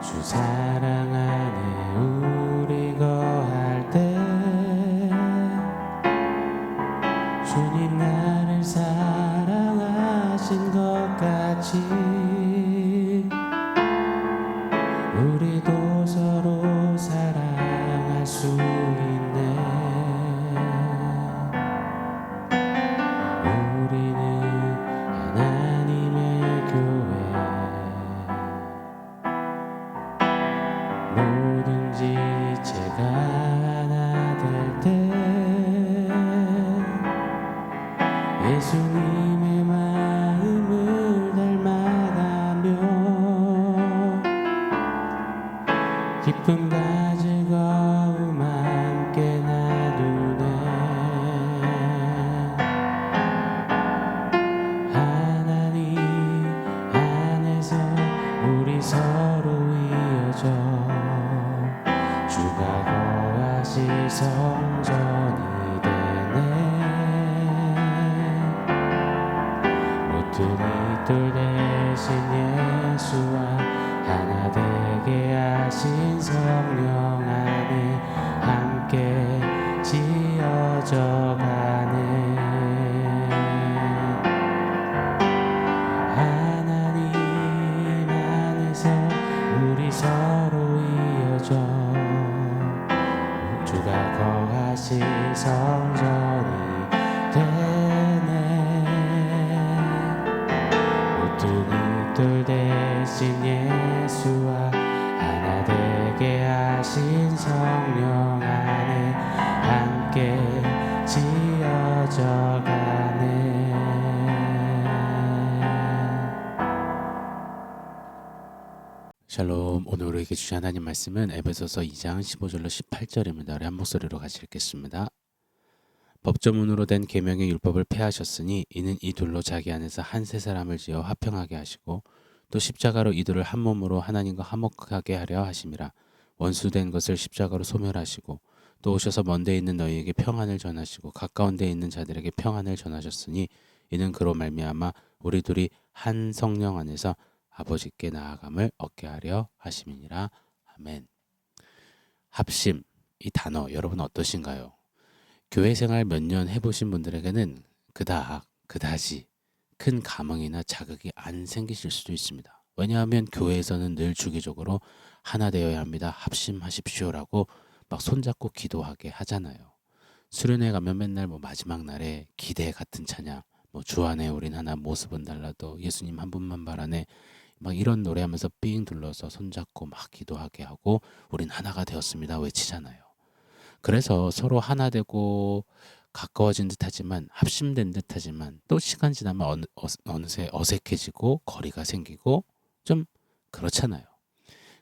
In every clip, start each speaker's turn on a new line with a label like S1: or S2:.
S1: 주 사랑 안에 우리 거할 때 주님 나를 사랑하신 것 같이 우리도 서로 사랑할 수 있네. 우리는 하나님의 교회. 뭐든지 제가 하나 될 때 예수님의 마음을 닮아가며 기쁨 즐거움 함께 나누네. 하나님 안에서 우리 서로 이어져 주가 거하실 성전이 되네. 모퉁이 돌 대신 예수와 하나 되게 하신 성령 안에 함께 지어져 가네. 하나님 안에서 우리 서로 이어져 주가 거하실 성전이 되네. 모퉁이 돌 대신 예수와 하나 되게 하신 성령 안에 함께 지어져 가네. 샬롬. 오늘 우리에게 주신 하나님 말씀은 에베소서 2장 15절로 18절입니다. 우리 한 목소리로 같이 읽겠습니다. 법조문으로 된 계명의 율법을 폐하셨으니 이는 이 둘로 자기 안에서 한 세 사람을 지어 화평하게 하시고 또 십자가로 이들을 한 몸으로 하나님과 화목하게 하려 하심이라. 원수된 것을 십자가로 소멸하시고 또 오셔서 먼 데 있는 너희에게 평안을 전하시고 가까운 데 있는 자들에게 평안을 전하셨으니 이는 그로 말미암아 우리 둘이 한 성령 안에서 아버지께 나아감을 얻게 하려 하심이니라. 아멘. 합심, 이 단어 여러분 어떠신가요? 교회 생활 몇 년 해보신 분들에게는 그다지 큰 감흥이나 자극이 안 생기실 수도 있습니다. 왜냐하면 교회에서는 늘 주기적으로 하나 되어야 합니다. 합심하십시오라고 막 손잡고 기도하게 하잖아요. 수련회 가면 맨날 마지막 날에 기대 같은 찬양, 주 안에 우린 하나 모습은 달라도 예수님 한 분만 바라네, 막 이런 노래하면서 삥 둘러서 손잡고 막 기도하게 하고 우린 하나가 되었습니다 외치잖아요. 그래서 서로 하나 되고 가까워진 듯하지만 합심된 듯하지만 또 시간 지나면 어느새 어색해지고 거리가 생기고 좀 그렇잖아요.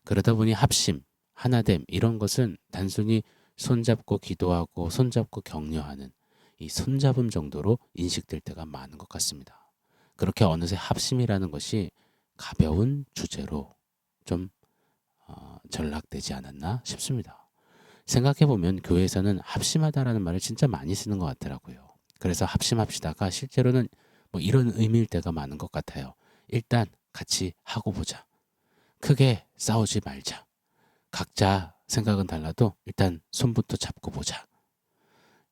S1: 그러다 보니 합심, 하나됨 이런 것은 단순히 손잡고 기도하고 손잡고 격려하는 이 손잡음 정도로 인식될 때가 많은 것 같습니다. 그렇게 어느새 합심이라는 것이 가벼운 주제로 좀 전락되지 않았나 싶습니다. 생각해보면 교회에서는 합심하다라는 말을 진짜 많이 쓰는 것 같더라고요. 그래서 합심합시다가 실제로는 이런 의미일 때가 많은 것 같아요. 일단 같이 하고 보자. 크게 싸우지 말자. 각자 생각은 달라도 일단 손부터 잡고 보자.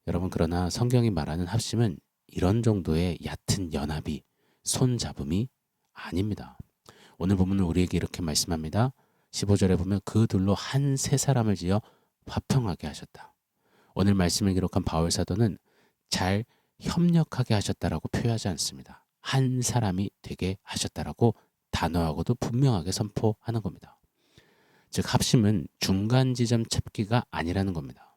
S1: 여러분, 그러나 성경이 말하는 합심은 이런 정도의 얕은 연합이, 손잡음이 아닙니다. 오늘 본문은 우리에게 이렇게 말씀합니다. 15절에 보면 그 둘로 한 세 사람을 지어 화평하게 하셨다. 오늘 말씀을 기록한 바울 사도는 잘 협력하게 하셨다라고 표현하지 않습니다. 한 사람이 되게 하셨다라고 단호하고도 분명하게 선포하는 겁니다. 즉 합심은 중간 지점 찾기가 아니라는 겁니다.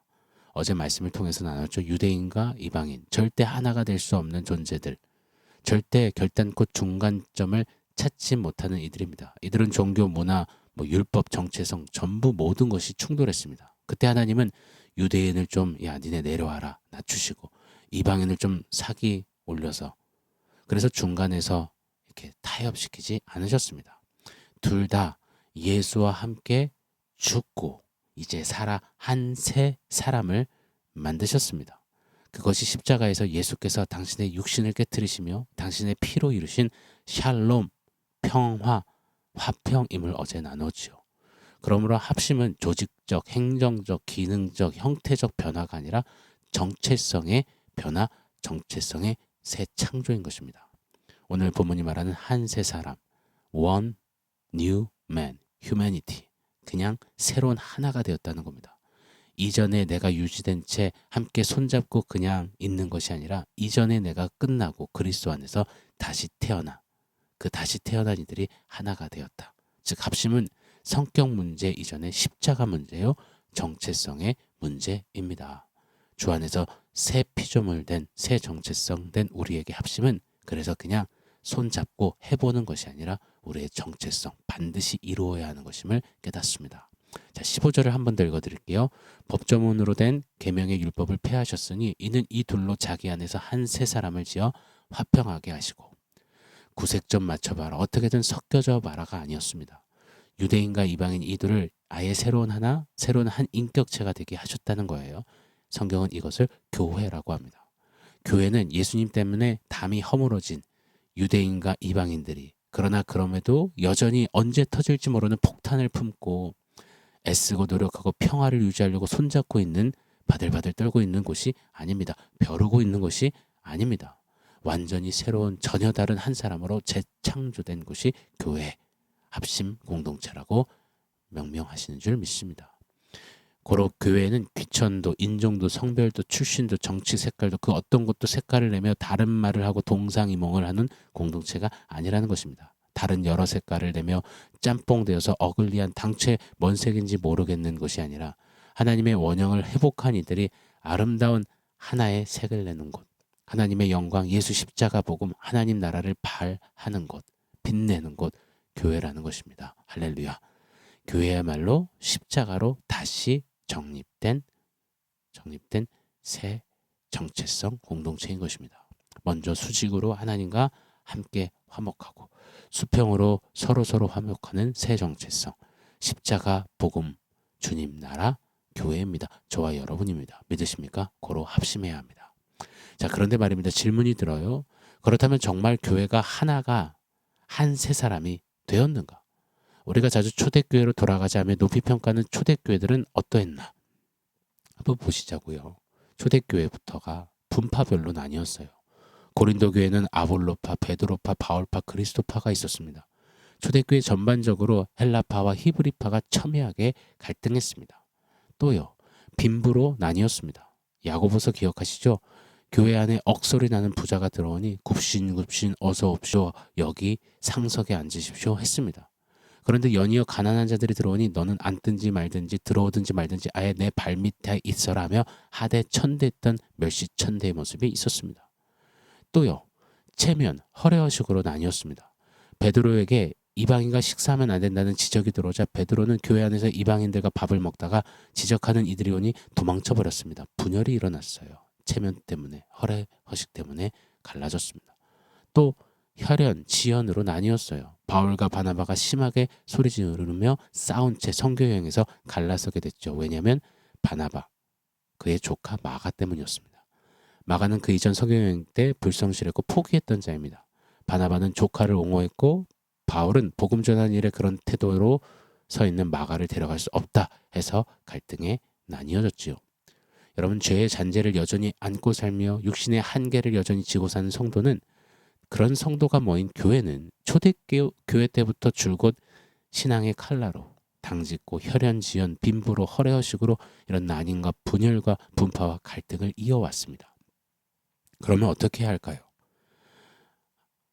S1: 어제 말씀을 통해서 나눴죠. 유대인과 이방인, 절대 하나가 될 수 없는 존재들, 절대 결단코 중간점을 찾지 못하는 이들입니다. 이들은 종교, 문화, 율법, 정체성 전부 모든 것이 충돌했습니다. 그때 하나님은 유대인을 좀 니네 내려와라 낮추시고 이방인을 좀 사기 올려서, 그래서 중간에서 이렇게 타협시키지 않으셨습니다. 둘 다 예수와 함께 죽고 이제 살아 한 세 사람을 만드셨습니다. 그것이 십자가에서 예수께서 당신의 육신을 깨뜨리시며 당신의 피로 이루신 샬롬, 평화, 화평임을 어제 나눴지요. 그러므로 합심은 조직적, 행정적, 기능적, 형태적 변화가 아니라 정체성의 변화, 정체성의 새 창조인 것입니다. 오늘 본문이 말하는 한 새 사람, one new man, humanity, 그냥 새로운 하나가 되었다는 겁니다. 이전에 내가 유지된 채 함께 손잡고 그냥 있는 것이 아니라 이전에 내가 끝나고 그리스도 안에서 다시 태어나 그 다시 태어난 이들이 하나가 되었다. 즉 합심은 성격 문제 이전에 십자가 문제요, 정체성의 문제입니다. 주 안에서 새 피조물 된 새 정체성 된 우리에게 합심은 그래서 그냥 손잡고 해보는 것이 아니라 우리의 정체성 반드시 이루어야 하는 것임을 깨닫습니다. 자, 15절을 한 번 더 읽어드릴게요. 법조문으로 된 계명의 율법을 폐하셨으니 이는 이 둘로 자기 안에서 한 새 사람을 지어 화평하게 하시고. 구색 좀 맞춰봐라, 어떻게든 섞여져 봐라가 아니었습니다. 유대인과 이방인 이들을 아예 새로운 한 인격체가 되게 하셨다는 거예요. 성경은 이것을 교회라고 합니다. 교회는 예수님 때문에 담이 허물어진 유대인과 이방인들이, 그러나 그럼에도 여전히 언제 터질지 모르는 폭탄을 품고 애쓰고 노력하고 평화를 유지하려고 손잡고 있는, 바들바들 떨고 있는 곳이 아닙니다. 벼르고 있는 것이 아닙니다. 완전히 새로운 전혀 다른 한 사람으로 재창조된 곳이 교회, 합심 공동체라고 명명하시는 줄 믿습니다. 고로 교회는 귀천도, 인종도, 성별도, 출신도, 정치 색깔도 그 어떤 것도 색깔을 내며 다른 말을 하고 동상이몽을 하는 공동체가 아니라는 것입니다. 다른 여러 색깔을 내며 짬뽕되어서 어글리한 당최 뭔 색인지 모르겠는 것이 아니라 하나님의 원형을 회복한 이들이 아름다운 하나의 색을 내는 곳, 하나님의 영광, 예수 십자가 복음, 하나님 나라를 발하는 곳, 빛내는 곳, 교회라는 것입니다. 할렐루야. 교회야말로 십자가로 다시 정립된 새 정체성 공동체인 것입니다. 먼저 수직으로 하나님과 함께 화목하고 수평으로 서로 화목하는 새 정체성, 십자가 복음, 주님 나라, 교회입니다. 저와 여러분입니다. 믿으십니까? 고로 합심해야 합니다. 자, 그런데 말입니다. 질문이 들어요. 그렇다면 정말 교회가 하나가 한 새 사람이 되었는가? 우리가 자주 초대교회로 돌아가자면 높이 평가하는 초대교회들은 어떠했나? 한번 보시자고요. 초대교회부터가 분파별로 나뉘었어요. 고린도 교회는 아볼로파, 베드로파, 바울파, 그리스도파가 있었습니다. 초대교회 전반적으로 헬라파와 히브리파가 첨예하게 갈등했습니다. 또요, 빈부로 나뉘었습니다. 야고보서 기억하시죠? 교회 안에 억소리 나는 부자가 들어오니 굽신굽신 어서 옵시오, 여기 상석에 앉으십시오 했습니다. 그런데 연이어 가난한 자들이 들어오니 너는 앉든지 말든지 들어오든지 말든지 아예 내 발밑에 있어라 하며 하대천대했던 멸시천대의 모습이 있었습니다. 또요, 체면, 허례허식으로 나뉘었습니다. 베드로에게 이방인과 식사하면 안 된다는 지적이 들어오자 베드로는 교회 안에서 이방인들과 밥을 먹다가 지적하는 이들이 오니 도망쳐버렸습니다. 분열이 일어났어요. 체면 때문에, 허례허식 때문에 갈라졌습니다. 또 혈연, 지연으로 나뉘었어요. 바울과 바나바가 심하게 소리 지르며 싸운 채 선교 여행에서 갈라서게 됐죠. 왜냐하면 바나바, 그의 조카 마가 때문이었습니다. 마가는 그 이전 선교 여행 때 불성실했고 포기했던 자입니다. 바나바는 조카를 옹호했고 바울은 복음 전하는 일에 그런 태도로 서 있는 마가를 데려갈 수 없다 해서 갈등에 나뉘어졌지요. 여러분, 죄의 잔재를 여전히 안고 살며 육신의 한계를 여전히 지고 사는 성도는, 그런 성도가 모인 교회는 초대교회 때부터 줄곧 신앙의 칼라로 당짓고 혈연, 지연, 빈부로 허례허식으로 이런 난임과 분열과 분파와 갈등을 이어왔습니다. 그러면 어떻게 해야 할까요?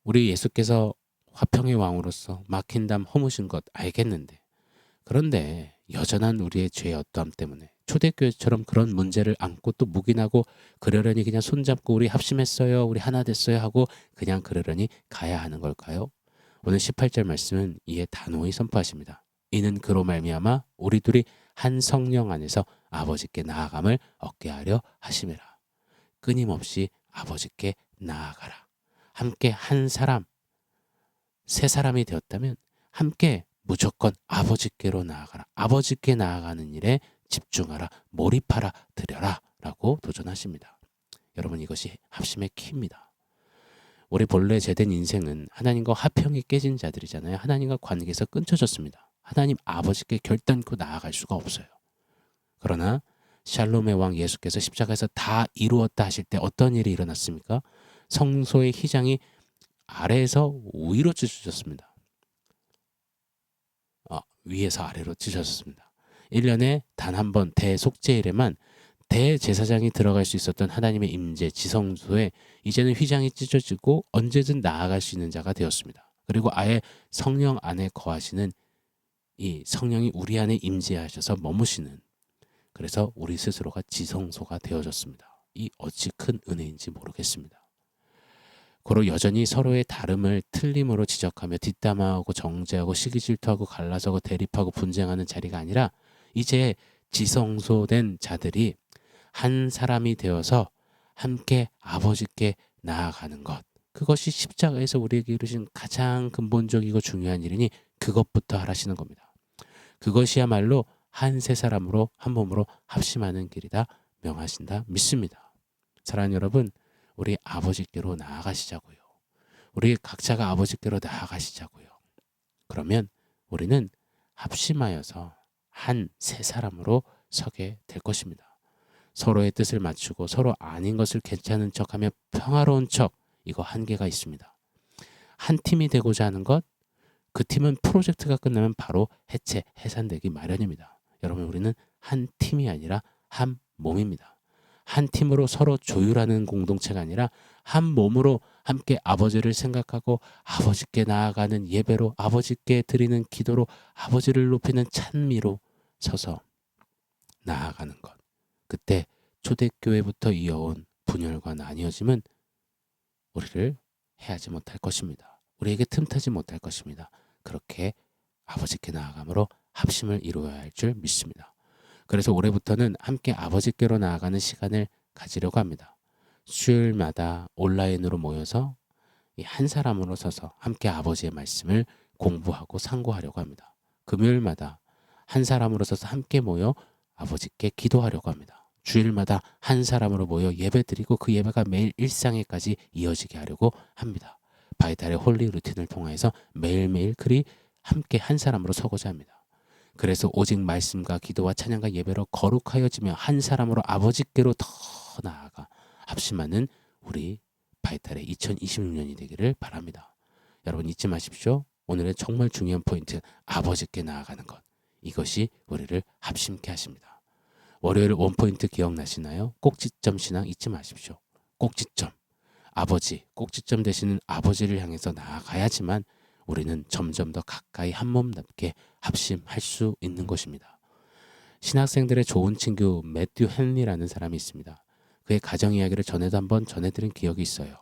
S1: 우리 예수께서 화평의 왕으로서 막힌 담 허무신 것 알겠는데, 그런데 여전한 우리의 죄의 어떠함 때문에 초대교회처럼 그런 문제를 안고 또 묵인하고 그러려니 그냥 손잡고 우리 합심했어요, 우리 하나 됐어요 하고 그냥 그러려니 가야 하는 걸까요? 오늘 18절 말씀은 이에 단호히 선포하십니다. 이는 그로 말미암아 우리 둘이 한 성령 안에서 아버지께 나아감을 얻게 하려 하심이라. 끊임없이 아버지께 나아가라. 함께 한 사람, 세 사람이 되었다면 함께 무조건 아버지께로 나아가라. 아버지께 나아가는 일에 집중하라, 몰입하라, 드려라 라고 도전하십니다. 여러분, 이것이 합심의 키입니다. 우리 본래 제된 인생은 하나님과 화평이 깨진 자들이잖아요. 하나님과 관계에서 끊쳐졌습니다. 하나님 아버지께 결단코 나아갈 수가 없어요. 그러나 샬롬의 왕 예수께서 십자가에서 다 이루었다 하실 때 어떤 일이 일어났습니까? 성소의 휘장이 아래에서 위로 찢어졌습니다. 위에서 아래로 찢어졌습니다. 1년에 단 한 번 대속죄일에만 대제사장이 들어갈 수 있었던 하나님의 임재 지성소에 이제는 휘장이 찢어지고 언제든 나아갈 수 있는 자가 되었습니다. 그리고 아예 성령 안에 거하시는 이 성령이 우리 안에 임재하셔서 머무시는, 그래서 우리 스스로가 지성소가 되어졌습니다. 이 어찌 큰 은혜인지 모르겠습니다. 고로 여전히 서로의 다름을 틀림으로 지적하며 뒷담화하고 정죄하고 시기질투하고 갈라서고 대립하고 분쟁하는 자리가 아니라 이제 지성소된 자들이 한 사람이 되어서 함께 아버지께 나아가는 것, 그것이 십자가에서 우리에게 이루신 가장 근본적이고 중요한 일이니 그것부터 하라시는 겁니다. 그것이야말로 한 세 사람으로 한 몸으로 합심하는 길이다 명하신다 믿습니다. 사랑하는 여러분, 우리 아버지께로 나아가시자고요. 우리 각자가 아버지께로 나아가시자고요. 그러면 우리는 합심하여서 한 세 사람으로 서게 될 것입니다. 서로의 뜻을 맞추고 서로 아닌 것을 괜찮은 척하며 평화로운 척, 이거 한계가 있습니다. 한 팀이 되고자 하는 것, 그 팀은 프로젝트가 끝나면 바로 해체, 해산되기 마련입니다. 여러분, 우리는 한 팀이 아니라 한 몸입니다. 한 팀으로 서로 조율하는 공동체가 아니라 한 몸으로 함께 아버지를 생각하고 아버지께 나아가는 예배로, 아버지께 드리는 기도로, 아버지를 높이는 찬미로 서서 나아가는 것. 그때 초대교회부터 이어온 분열과 나뉘어짐은 우리를 해하지 못할 것입니다. 우리에게 틈타지 못할 것입니다. 그렇게 아버지께 나아감으로 합심을 이루어야 할 줄 믿습니다. 그래서 올해부터는 함께 아버지께로 나아가는 시간을 가지려고 합니다. 수요일마다 온라인으로 모여서 이 한 사람으로 서서 함께 아버지의 말씀을 공부하고 상고하려고 합니다. 금요일마다 한 사람으로 서서 함께 모여 아버지께 기도하려고 합니다. 주일마다 한 사람으로 모여 예배드리고 그 예배가 매일 일상에까지 이어지게 하려고 합니다. 바이탈의 홀리 루틴을 통해서 매일매일 그리 함께 한 사람으로 서고자 합니다. 그래서 오직 말씀과 기도와 찬양과 예배로 거룩하여지며 한 사람으로 아버지께로 더 나아가 합심하는 우리 바이탈의 2026년이 되기를 바랍니다. 여러분, 잊지 마십시오. 오늘의 정말 중요한 포인트, 아버지께 나아가는 것. 이것이 우리를 합심케 하십니다. 월요일 원포인트 기억나시나요? 꼭지점 신앙 잊지 마십시오. 꼭지점. 아버지, 꼭지점 되시는 아버지를 향해서 나아가야지만 우리는 점점 더 가까이 한 몸답게 합심할 수 있는 것입니다. 신학생들의 좋은 친구 매튜 헨리라는 사람이 있습니다. 그의 가정 이야기를 전에도 한번 전해드린 기억이 있어요.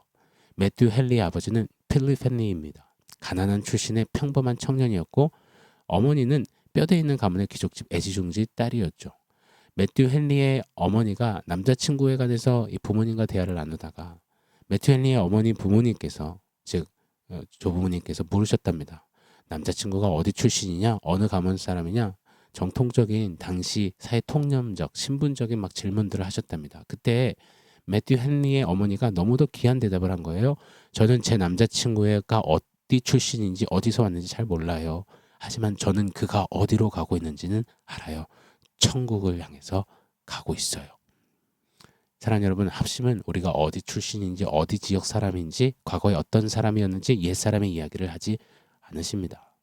S1: 매튜 헨리의 아버지는 필립 헨리입니다. 가난한 출신의 평범한 청년이었고 어머니는 뼈대 있는 가문의 귀족집 애지중지 딸이었죠. 매튜 헨리의 어머니가 남자친구에 관해서 이 부모님과 대화를 나누다가 매튜 헨리의 어머니 부모님께서, 즉 조부모님께서 물으셨답니다. 남자친구가 어디 출신이냐, 어느 가문 사람이냐, 정통적인 당시 사회 통념적 신분적인 막 질문들을 하셨답니다. 그때 매튜 헨리의 어머니가 너무도 귀한 대답을 한 거예요. 저는 제 남자친구가 어디 출신인지 어디서 왔는지 잘 몰라요. 하지만 저는 그가 어디로 가고 있는지는 알아요. 천국을 향해서 가고 있어요. 사랑하는 여러분, 합심은 우리가 어디 출신인지 어디 지역 사람인지 과거에 어떤 사람이었는지 옛사람의 이야기를 하지 않으십니다.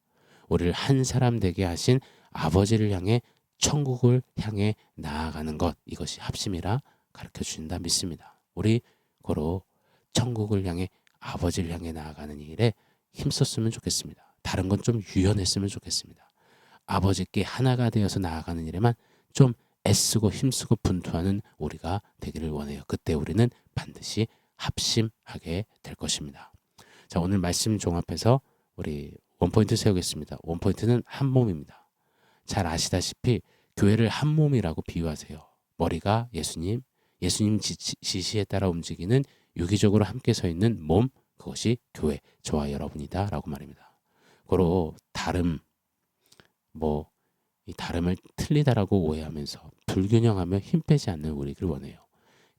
S1: 우리를 한 사람 되게 하신 아버지를 향해 천국을 향해 나아가는 것, 이것이 합심이라 가르쳐 주신다 믿습니다. 우리 고로 천국을 향해 아버지를 향해 나아가는 일에 힘썼으면 좋겠습니다. 다른 건 좀 유연했으면 좋겠습니다. 아버지께 하나가 되어서 나아가는 일에만 좀 애쓰고 힘쓰고 분투하는 우리가 되기를 원해요. 그때 우리는 반드시 합심하게 될 것입니다. 자, 오늘 말씀 종합해서 우리 원포인트 세우겠습니다. 원포인트는 한 몸입니다. 잘 아시다시피 교회를 한 몸이라고 비유하세요. 머리가 예수님, 예수님 지시에 따라 움직이는 유기적으로 함께 서 있는 몸, 그것이 교회, 저와 여러분이다 라고 말입니다. 고로 다름, 이 다름을 틀리다라고 오해하면서 불균형하며 힘 빼지 않는 우리를 원해요.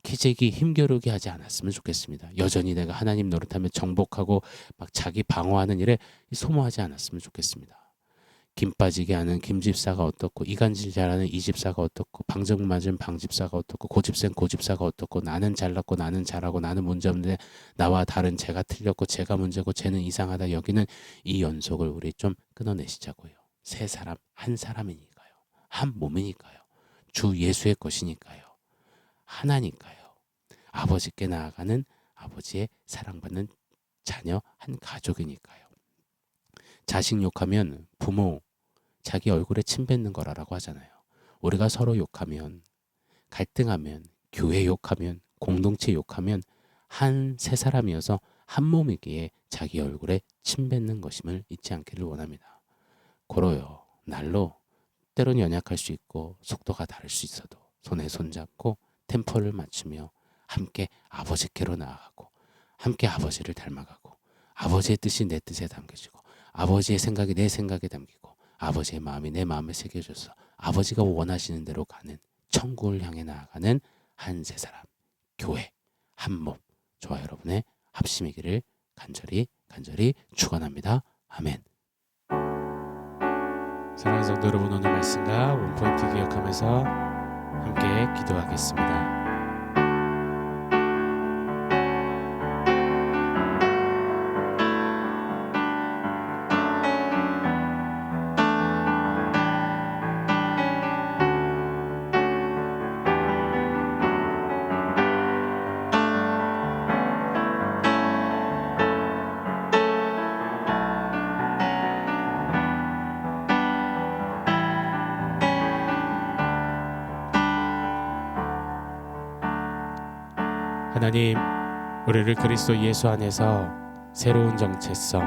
S1: 기재기 힘겨루게 하지 않았으면 좋겠습니다. 여전히 내가 하나님 노릇하며 정복하고 막 자기 방어하는 일에 소모하지 않았으면 좋겠습니다. 김 빠지게 하는 김집사가 어떻고, 이간질 잘하는 이집사가 어떻고, 방정 맞은 방집사가 어떻고, 고집센 고집사가 어떻고, 나는 잘났고 나는 잘하고 나는 문제 없는데 나와 다른 쟤가 틀렸고 쟤가 문제고 쟤는 이상하다. 여기는 이 연속을 우리 좀 끊어내시자고요. 세 사람 한 사람이니까요. 한 몸이니까요. 주 예수의 것이니까요. 하나니까요. 아버지께 나아가는, 아버지의 사랑받는 자녀 한 가족이니까요. 자식 욕하면 부모 자기 얼굴에 침 뱉는 거라고 하잖아요. 우리가 서로 욕하면, 갈등하면, 교회 욕하면, 공동체 욕하면 한 세 사람이어서 한 몸이기에 자기 얼굴에 침 뱉는 것임을 잊지 않기를 원합니다. 고로요. 날로 때론 연약할 수 있고 속도가 다를 수 있어도 손에 손잡고 템포를 맞추며 함께 아버지께로 나아가고, 함께 아버지를 닮아가고, 아버지의 뜻이 내 뜻에 담겨지고, 아버지의 생각이 내 생각에 담기고, 아버지의 마음이 내 마음에 새겨져서 아버지가 원하시는 대로 가는, 천국을 향해 나아가는 한 세 사람, 교회 한 몸, 저와 여러분의 합심이기를 간절히 축원합니다. 아멘. 사랑하는 성도 여러분, 오늘 말씀과 원포인트 기억하면서 함께 기도하겠습니다. 하나님, 우리를 그리스도 예수 안에서 새로운 정체성,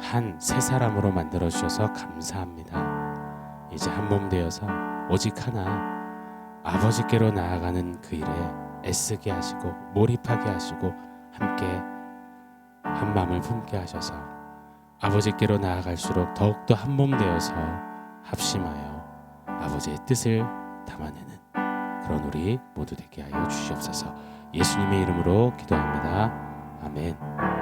S1: 한 세 사람으로 만들어 주셔서 감사합니다. 이제 한 몸 되어서 오직 하나, 아버지께로 나아가는 그 일에 애쓰게 하시고 몰입하게 하시고 함께 한 마음을 품게 하셔서 아버지께로 나아갈수록 더욱더 한 몸 되어서 합심하여 아버지의 뜻을 담아내는 그런 우리 모두 되게 하여 주시옵소서. 예수님의 이름으로 기도합니다. 아멘.